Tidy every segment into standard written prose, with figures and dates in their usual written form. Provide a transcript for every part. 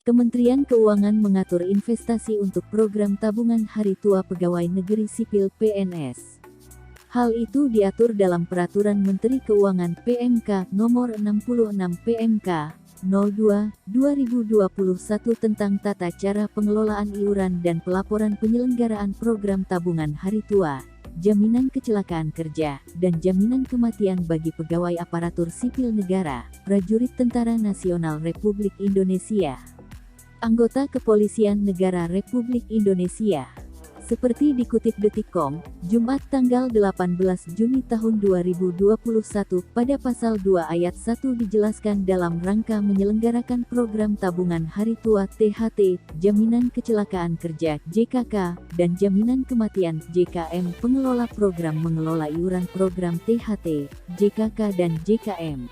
Kementerian Keuangan mengatur investasi untuk program tabungan hari tua pegawai negeri sipil (PNS). Hal itu diatur dalam Peraturan Menteri Keuangan (PMK) Nomor 66 PMK 02/2021 tentang tata cara pengelolaan iuran dan pelaporan penyelenggaraan program tabungan hari tua, jaminan kecelakaan kerja, dan jaminan kematian bagi pegawai aparatur sipil negara, prajurit Tentara Nasional Republik Indonesia, anggota Kepolisian Negara Republik Indonesia. Seperti dikutip Detikcom, Jumat tanggal 18 Juni tahun 2021 pada pasal 2 ayat 1 dijelaskan dalam rangka menyelenggarakan program tabungan hari tua THT, jaminan kecelakaan kerja JKK, dan jaminan kematian JKM. Pengelola program mengelola iuran program THT, JKK dan JKM.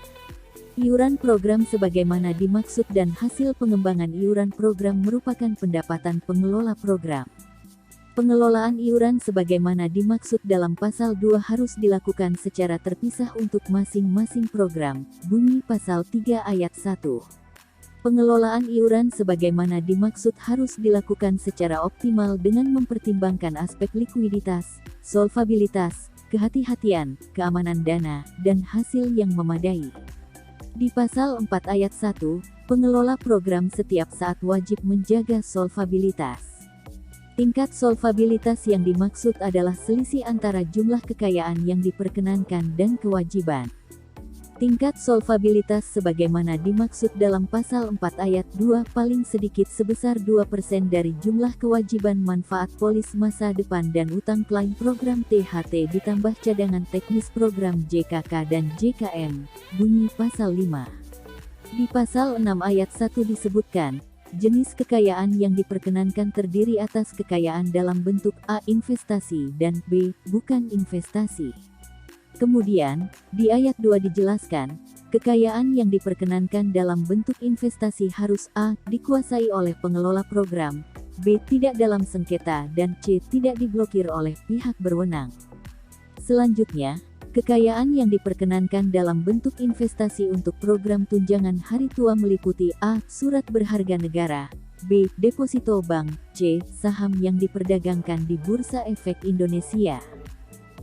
Iuran program sebagaimana dimaksud dan hasil pengembangan iuran program merupakan pendapatan pengelola program. Pengelolaan iuran sebagaimana dimaksud dalam pasal 2 harus dilakukan secara terpisah untuk masing-masing program, bunyi pasal 3 ayat 1. Pengelolaan iuran sebagaimana dimaksud harus dilakukan secara optimal dengan mempertimbangkan aspek likuiditas, solvabilitas, kehati-hatian, keamanan dana, dan hasil yang memadai. Di pasal 4 ayat 1, pengelola program setiap saat wajib menjaga solvabilitas. Tingkat solvabilitas yang dimaksud adalah selisih antara jumlah kekayaan yang diperkenankan dan kewajiban. Tingkat solvabilitas sebagaimana dimaksud dalam pasal 4 ayat 2 paling sedikit sebesar 2% dari jumlah kewajiban manfaat polis masa depan dan utang klaim program THT ditambah cadangan teknis program JKK dan JKM, bunyi pasal 5. Di pasal 6 ayat 1 disebutkan, jenis kekayaan yang diperkenankan terdiri atas kekayaan dalam bentuk A. Investasi dan B. Bukan investasi. Kemudian, di ayat 2 dijelaskan, kekayaan yang diperkenankan dalam bentuk investasi harus A. Dikuasai oleh pengelola program, B. Tidak dalam sengketa dan C. Tidak diblokir oleh pihak berwenang. Selanjutnya, kekayaan yang diperkenankan dalam bentuk investasi untuk program tunjangan hari tua meliputi A. Surat berharga negara, B. Deposito bank, C. Saham yang diperdagangkan di Bursa Efek Indonesia.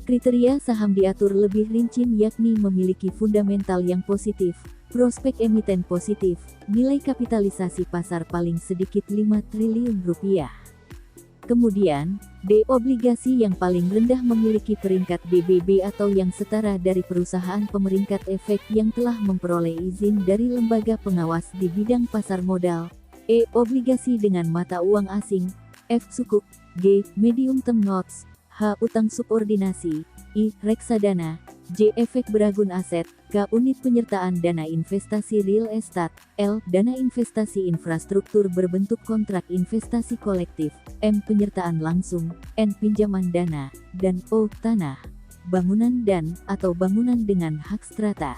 Kriteria saham diatur lebih rinci yakni memiliki fundamental yang positif, prospek emiten positif, nilai kapitalisasi pasar paling sedikit 5 triliun rupiah. Kemudian, D. Obligasi yang paling rendah memiliki peringkat BBB atau yang setara dari perusahaan pemeringkat efek yang telah memperoleh izin dari lembaga pengawas di bidang pasar modal, E. Obligasi dengan mata uang asing, F. Sukuk, G. Medium term notes, H. Utang subordinasi, I. Reksadana, J. Efek beragun aset, K. Unit penyertaan dana investasi real estate, L. Dana investasi infrastruktur berbentuk kontrak investasi kolektif, M. Penyertaan langsung, N. Pinjaman dana, dan O. Tanah, bangunan dan atau bangunan dengan hak strata.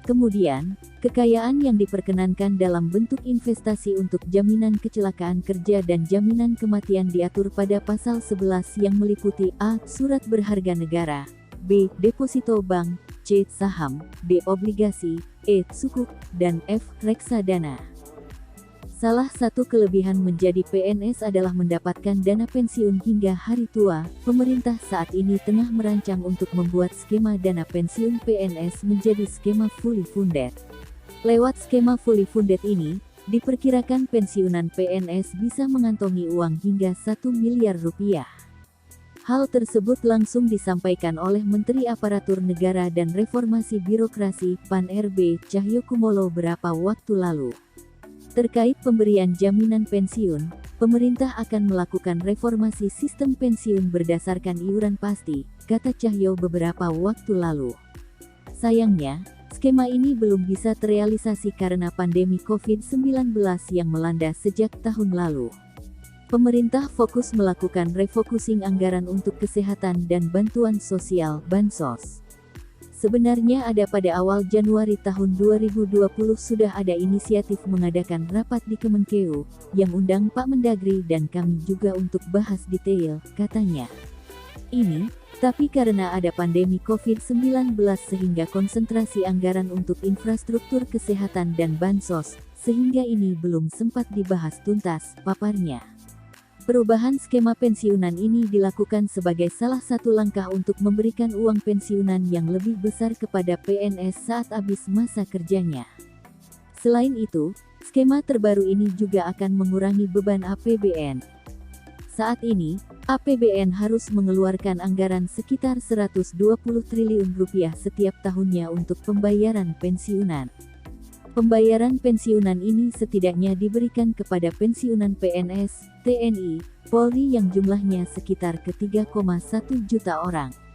Kemudian, kekayaan yang diperkenankan dalam bentuk investasi untuk jaminan kecelakaan kerja dan jaminan kematian diatur pada pasal 11 yang meliputi A. Surat berharga negara, B. Deposito bank, C. Saham, D. Obligasi, E. Sukuk, dan F. Reksadana. Salah satu kelebihan menjadi PNS adalah mendapatkan dana pensiun hingga hari tua. Pemerintah saat ini tengah merancang untuk membuat skema dana pensiun PNS menjadi skema fully funded. Lewat skema fully funded ini, diperkirakan pensiunan PNS bisa mengantongi uang hingga 1 miliar rupiah. Hal tersebut langsung disampaikan oleh Menteri Aparatur Negara dan Reformasi Birokrasi (PAN RB) Cahyokumolo beberapa waktu lalu. Terkait pemberian jaminan pensiun, pemerintah akan melakukan reformasi sistem pensiun berdasarkan iuran pasti, kata Cahyo beberapa waktu lalu. Sayangnya, skema ini belum bisa terrealisasi karena pandemi COVID-19 yang melanda sejak tahun lalu. Pemerintah fokus melakukan refocusing anggaran untuk kesehatan dan bantuan sosial (Bansos). Sebenarnya ada pada awal Januari tahun 2020 sudah ada inisiatif mengadakan rapat di Kemenkeu, yang undang Pak Mendagri dan kami juga untuk bahas detail, katanya. ini, tapi karena ada pandemi COVID-19 sehingga konsentrasi anggaran untuk infrastruktur kesehatan dan bansos, sehingga ini belum sempat dibahas tuntas, paparnya. Perubahan skema pensiunan ini dilakukan sebagai salah satu langkah untuk memberikan uang pensiunan yang lebih besar kepada PNS saat habis masa kerjanya. Selain itu, skema terbaru ini juga akan mengurangi beban APBN. Saat ini, APBN harus mengeluarkan anggaran sekitar 120 triliun rupiah setiap tahunnya untuk pembayaran pensiunan. Pembayaran pensiunan ini setidaknya diberikan kepada pensiunan PNS, TNI, Polri yang jumlahnya sekitar ke 3,1 juta orang.